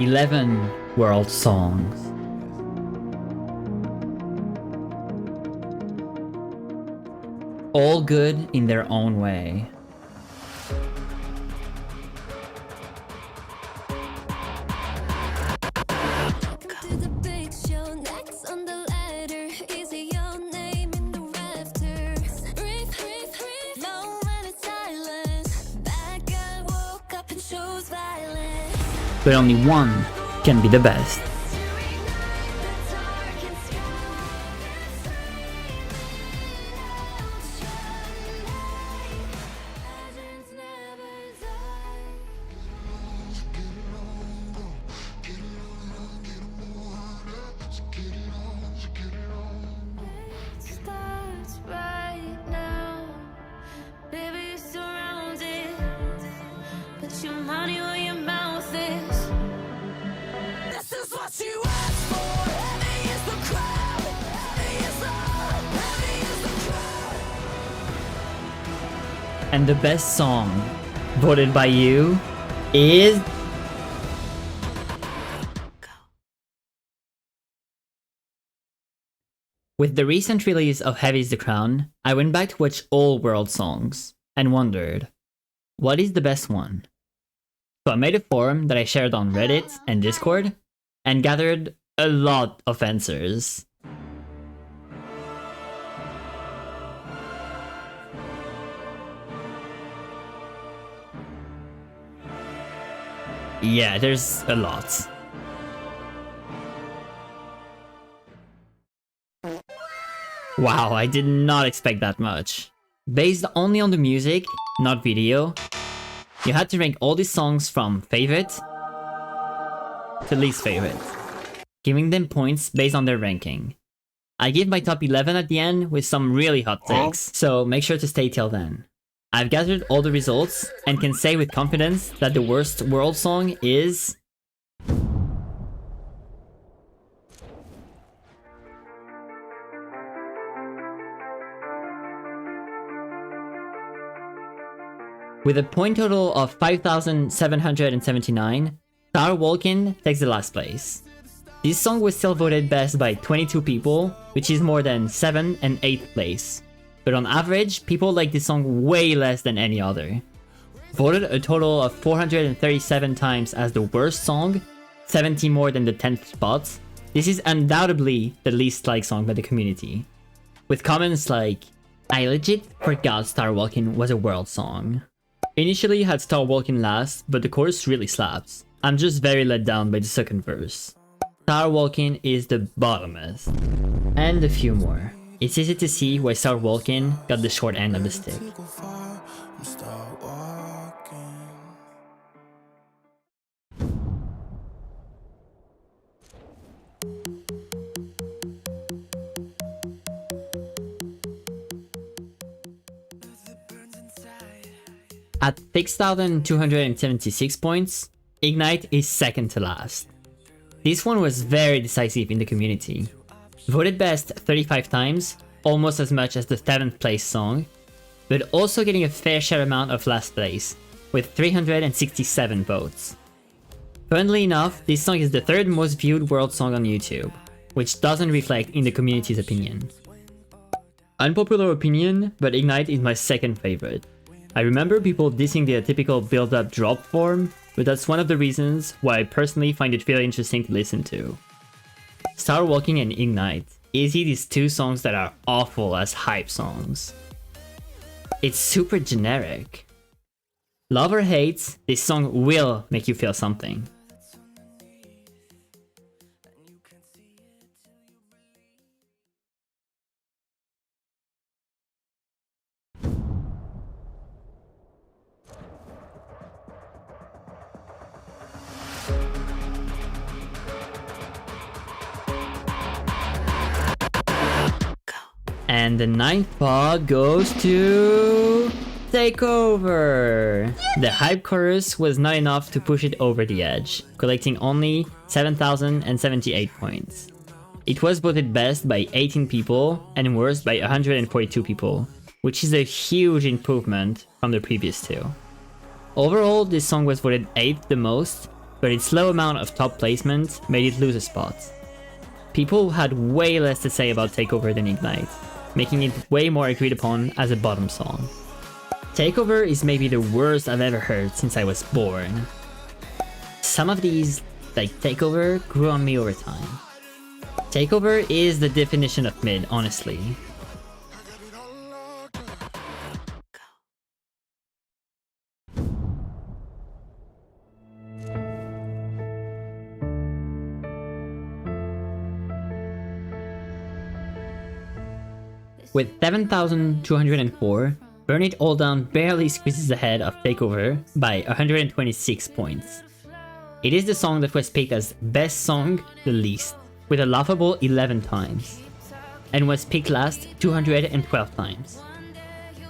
11 world songs. All good in their own way. But only one can be the best. And the best song, voted by you, is... With the recent release of Heavy's The Crown, I went back to watch all world songs, and wondered, what is the best one? So I made a forum that I shared on Reddit and Discord, and gathered a lot of answers. Yeah, there's a lot. Wow, I did not expect that much. Based only on the music, not video, you had to rank all these songs from favorite to least favorite, giving them points based on their ranking. I give my top 11 at the end with some really hot takes, so make sure to stay till then. I've gathered all the results and can say with confidence that the worst world song is... With a point total of 5,779, Star Walking takes the last place. This song was still voted best by 22 people, which is more than 7th and 8th place. But on average, people like this song way less than any other. Voted a total of 437 times as the worst song, 70 more than the 10th spot, this is undoubtedly the least liked song by the community. With comments like, I legit forgot Star Walking was a world song. Initially had Star Walking last, but the chorus really slaps. I'm just very let down by the second verse. Star Walking is the bottomest. And a few more. It's easy to see why Star Walking got the short end of the stick. At 6,276 points, Ignite is second to last. This one was very decisive in the community. Voted best 35 times, almost as much as the 7th place song, but also getting a fair share amount of last place, with 367 votes. Funnily enough, this song is the 3rd most viewed world song on YouTube, which doesn't reflect in the community's opinion. Unpopular opinion, but Ignite is my second favorite. I remember people dissing the typical build-up drop form, but that's one of the reasons why I personally find it really interesting to listen to. Star Walking and Ignite, easy these two songs that are awful as hype songs. It's super generic. Love or hate, this song will make you feel something. And the 9th spot goes to... Take Over! The hype chorus was not enough to push it over the edge, collecting only 7,078 points. It was voted best by 18 people and worst by 142 people, which is a huge improvement from the previous two. Overall, this song was voted 8th the most, but its low amount of top placement made it lose a spot. People had way less to say about Takeover than Ignite, making it way more agreed upon as a bottom song. Takeover is maybe the worst I've ever heard since I was born. Some of these, like Takeover, grew on me over time. Takeover is the definition of mid, honestly. With 7,204, Burn It All Down barely squeezes ahead of Takeover by 126 points. It is the song that was picked as best song the least, with a laughable 11 times, and was picked last 212 times.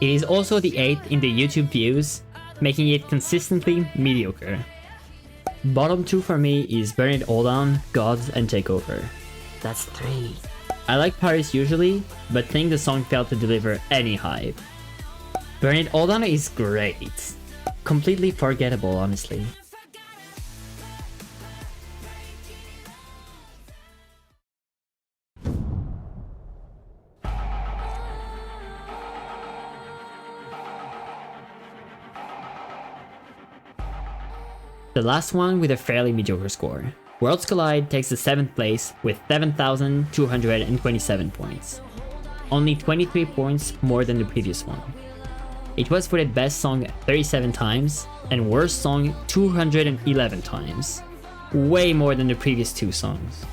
It is also the 8th in the YouTube views, making it consistently mediocre. Bottom 2 for me is Burn It All Down, Gods, and Takeover. That's 3. I like Paris usually, but think the song failed to deliver any hype. Burn It All Down is great. Completely forgettable, honestly. The last one with a fairly mediocre score. Worlds Collide takes the 7th place with 7,227 points. Only 23 points more than the previous one. It was voted best song 37 times and worst song 211 times. Way more than the previous 2 songs.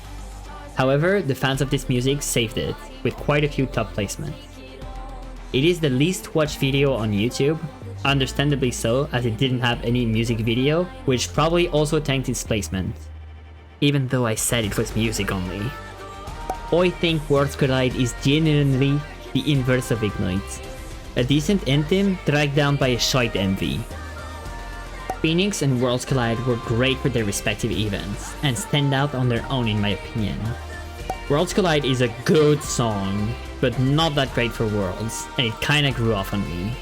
However, the fans of this music saved it, with quite a few top placements. It is the least watched video on YouTube, understandably so as it didn't have any music video, which probably also tanked its placement. Even though I said it was music only. I think Worlds Collide is genuinely the inverse of Ignite. A decent anthem dragged down by a shite MV. Phoenix and Worlds Collide were great for their respective events, and stand out on their own in my opinion. Worlds Collide is a good song, but not that great for Worlds, and it kinda grew off on me.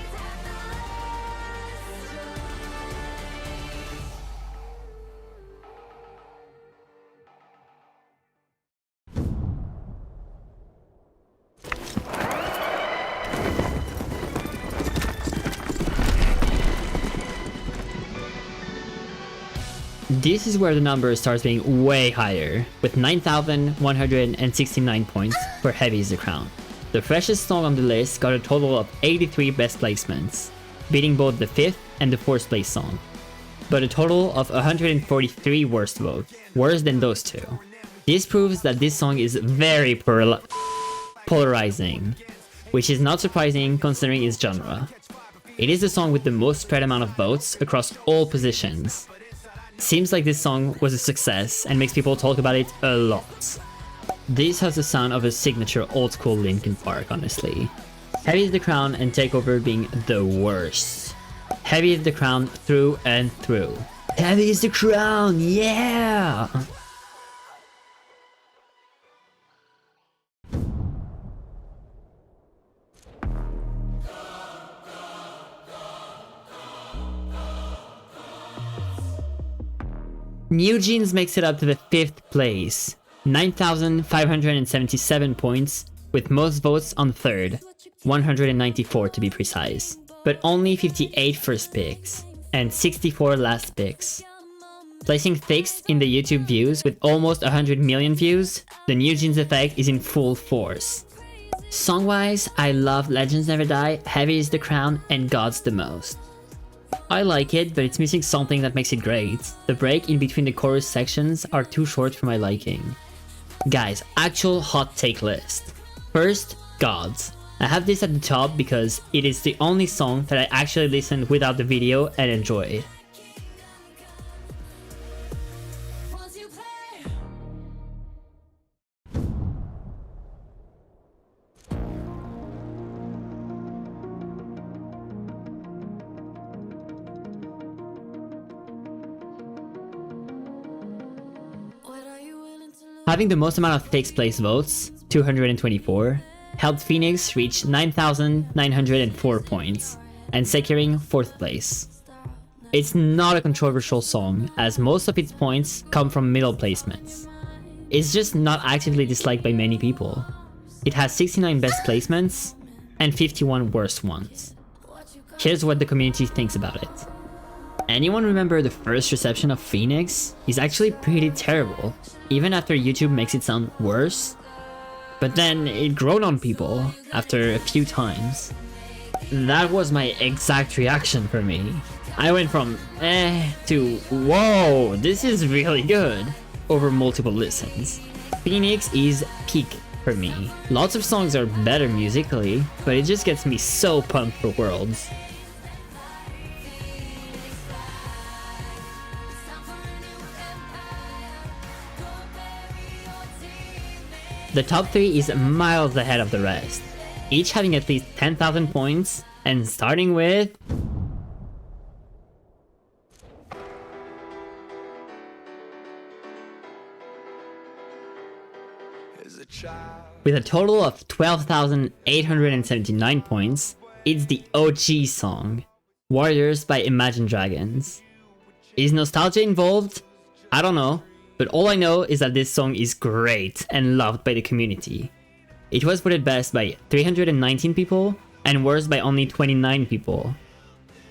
This is where the number starts being way higher, with 9,169 points for Heavy is the Crown. The freshest song on the list got a total of 83 best placements, beating both the 5th and the 4th place song, but a total of 143 worst votes, worse than those two. This proves that this song is very polarizing, which is not surprising considering its genre. It is the song with the most spread amount of votes across all positions. Seems like this song was a success and makes people talk about it a lot. This has the sound of a signature old school Linkin Park, honestly. Heavy is the Crown and Takeover being the worst. Heavy is the Crown through and through. Heavy is the Crown, yeah! New Jeans makes it up to the 5th place, 9,577 points, with most votes on 3rd, 194 to be precise, but only 58 first picks, and 64 last picks. Placing 6th in the YouTube views with almost 100 million views, the New Jeans effect is in full force. Song-wise, I love Legends Never Die, Heavy is the Crown, and Gods the most. I like it, but it's missing something that makes it great. The break in between the chorus sections are too short for my liking. Guys, actual hot take list. First, Gods. I have this at the top because it is the only song that I actually listened without the video and enjoyed. Having the most amount of 6th place votes, 224, helped Phoenix reach 9,904 points, and securing 4th place. It's not a controversial song, as most of its points come from middle placements. It's just not actively disliked by many people. It has 69 best placements and 51 worst ones. Here's what the community thinks about it. Anyone remember the first reception of Phoenix? It's actually pretty terrible, even after YouTube makes it sound worse. But then it grew on people after a few times. That was my exact reaction for me. I went from to whoa, this is really good over multiple listens. Phoenix is peak for me. Lots of songs are better musically, but it just gets me so pumped for Worlds. The top 3 is miles ahead of the rest, each having at least 10,000 points, and starting with... With a total of 12,879 points, it's the OG song, Warriors by Imagine Dragons. Is nostalgia involved? I don't know, but all I know is that this song is great and loved by the community. It was voted best by 319 people and worst by only 29 people.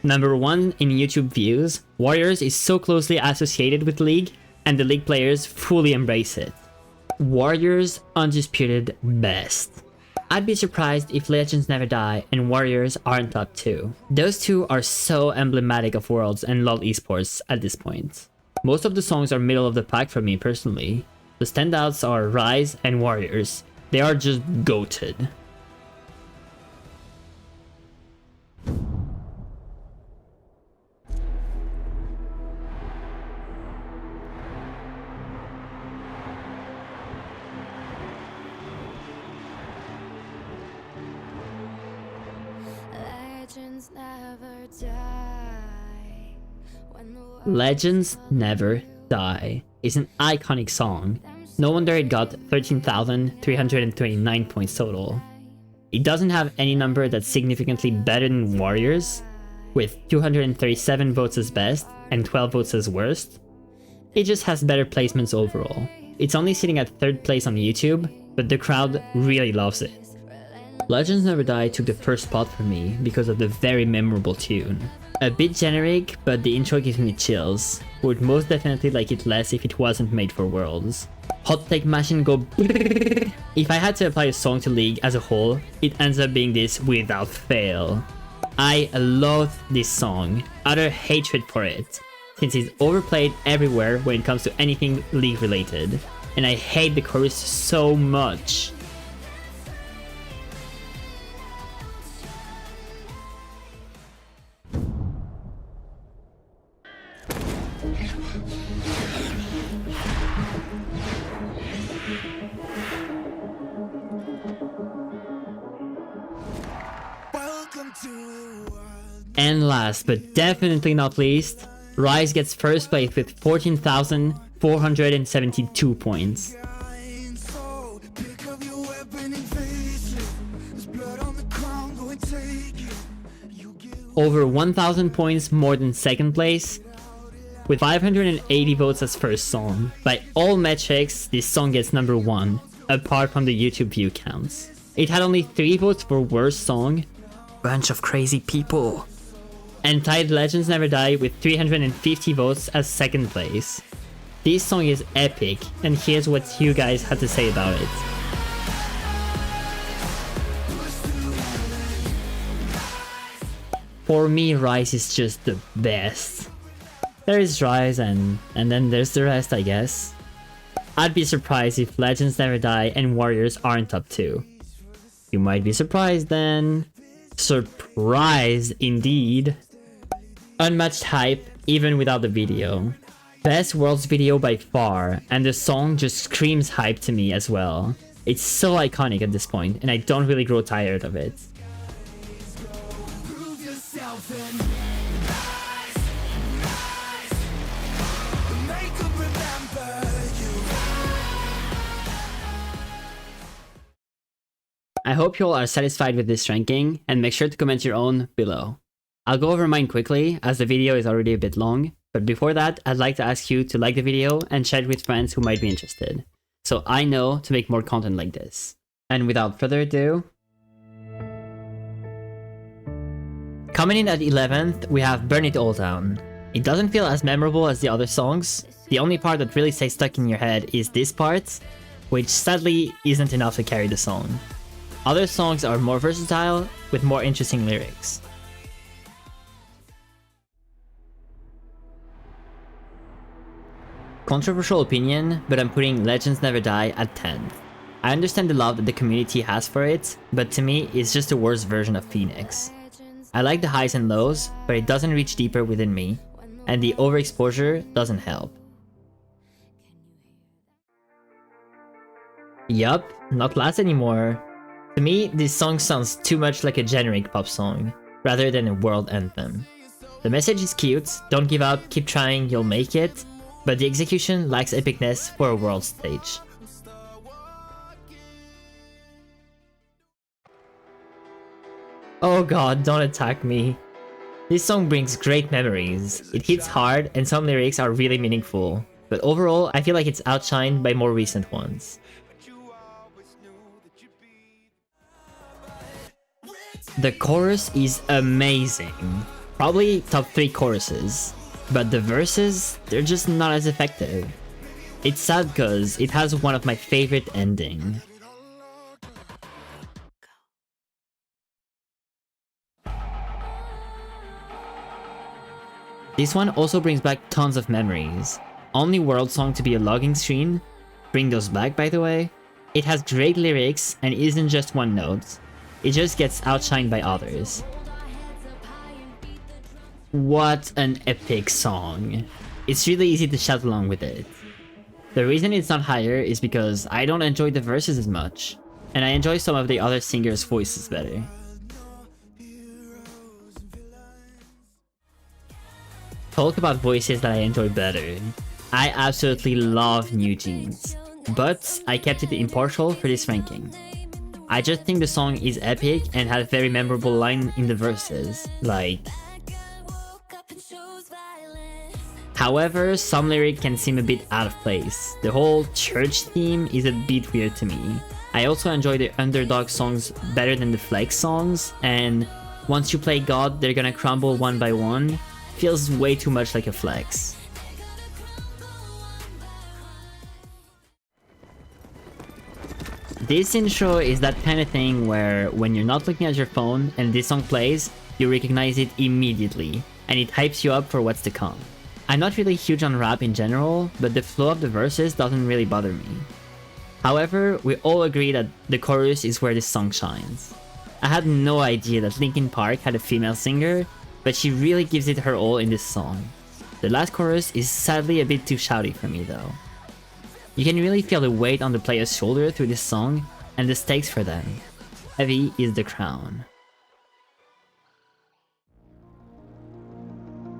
Number 1 in YouTube views, Warriors is so closely associated with League, and the League players fully embrace it. Warriors undisputed best. I'd be surprised if Legends Never Die and Warriors aren't top 2. Those two are so emblematic of Worlds and LoL esports at this point. Most of the songs are middle of the pack for me personally. The standouts are Rise and Warriors. They are just goated. Legends Never Die is an iconic song. No wonder it got 13,329 points total. It doesn't have any number that's significantly better than Warriors, with 237 votes as best and 12 votes as worst. It just has better placements overall. It's only sitting at 3rd place on YouTube, but the crowd really loves it. Legends Never Die took the first spot for me because of the very memorable tune. A bit generic, but the intro gives me chills. Would most definitely like it less if it wasn't made for Worlds. Hot Take Machine go If I had to apply a song to League as a whole, it ends up being this without fail. I loathe this song, utter hatred for it, since it's overplayed everywhere when it comes to anything League related, and I hate the chorus so much. And last but definitely not least, Rise gets first place with 14,472 points. Over 1,000 points more than second place, with 580 votes as first song. By all metrics, this song gets number 1, apart from the YouTube view counts. It had only 3 votes for worst song. Bunch of crazy people. And tied Legends Never Die with 350 votes as second place. This song is epic, and here's what you guys had to say about it. For me, Rise is just the best. There is Rise and then there's the rest, I guess. I'd be surprised if Legends Never Die and Warriors aren't top 2. You might be surprised then. Surprised indeed. Unmatched hype, even without the video. Best Worlds video by far, and the song just screams hype to me as well. It's so iconic at this point, and I don't really grow tired of it. I hope you all are satisfied with this ranking, and make sure to comment your own below. I'll go over mine quickly as the video is already a bit long, but before that, I'd like to ask you to like the video and share it with friends who might be interested, so I know to make more content like this. And without further ado, coming in at 11th, we have Burn It All Down. It doesn't feel as memorable as the other songs. The only part that really stays stuck in your head is this part, which sadly isn't enough to carry the song. Other songs are more versatile, with more interesting lyrics. Controversial opinion, but I'm putting Legends Never Die at 10th. I understand the love that the community has for it, but to me, it's just a worse version of Phoenix. I like the highs and lows, but it doesn't reach deeper within me, and the overexposure doesn't help. Yup, not last anymore. To me, this song sounds too much like a generic pop song, rather than a world anthem. The message is cute, don't give up, keep trying, you'll make it, but the execution lacks epicness for a world stage. Oh god, don't attack me. This song brings great memories. It hits hard and some lyrics are really meaningful, but overall I feel like it's outshined by more recent ones. The chorus is amazing. Probably top 3 choruses. But the verses, they're just not as effective. It's sad because it has one of my favorite endings. This one also brings back tons of memories. Only world song to be a logging screen. Bring those back, by the way. It has great lyrics and isn't just one note. It just gets outshined by others. What an epic song. It's really easy to shout along with it. The reason it's not higher is because I don't enjoy the verses as much, and I enjoy some of the other singers' voices better. Talk about voices that I enjoy better. I absolutely love New Jeans, but I kept it impartial for this ranking. I just think the song is epic and had a very memorable line in the verses, like... However, some lyric can seem a bit out of place. The whole church theme is a bit weird to me. I also enjoy the underdog songs better than the flex songs, and once you play God, they're gonna crumble one by one, feels way too much like a flex. This intro is that kind of thing where when you're not looking at your phone and this song plays, you recognize it immediately, and it hypes you up for what's to come. I'm not really huge on rap in general, but the flow of the verses doesn't really bother me. However, we all agree that the chorus is where this song shines. I had no idea that Linkin Park had a female singer, but she really gives it her all in this song. The last chorus is sadly a bit too shouty for me though. You can really feel the weight on the player's shoulder through this song, and the stakes for them. Heavy is the crown.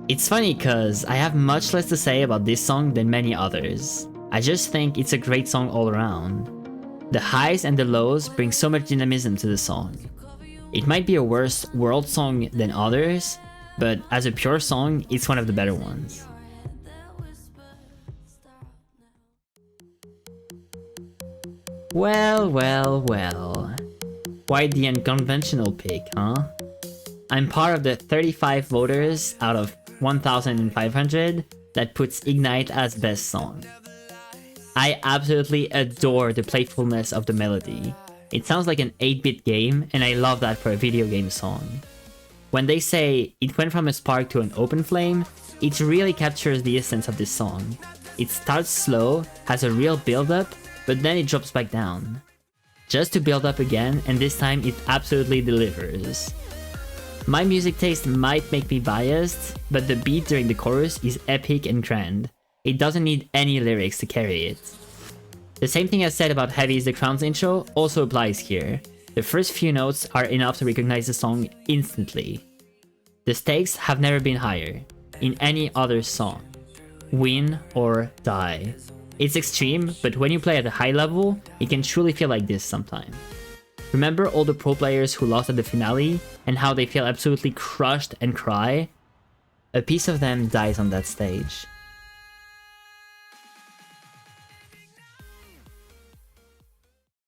It's funny cause I have much less to say about this song than many others. I just think it's a great song all around. The highs and the lows bring so much dynamism to the song. It might be a worse world song than others, but as a pure song, it's one of the better ones. Well, well, well. Why the unconventional pick, huh? I'm part of the 35 voters out of 1,500 that puts Ignite as best song. I absolutely adore the playfulness of the melody. It sounds like an 8-bit game, and I love that for a video game song. When they say, it went from a spark to an open flame, it really captures the essence of this song. It starts slow, has a real build-up, but then it drops back down. Just to build up again, and this time it absolutely delivers. My music taste might make me biased, but the beat during the chorus is epic and grand. It doesn't need any lyrics to carry it. The same thing I said about Heavy is the Crown's intro also applies here. The first few notes are enough to recognize the song instantly. The stakes have never been higher, in any other song. Win or die. It's extreme, but when you play at a high level, it can truly feel like this sometimes. Remember all the pro players who lost at the finale and how they feel absolutely crushed and cry? A piece of them dies on that stage.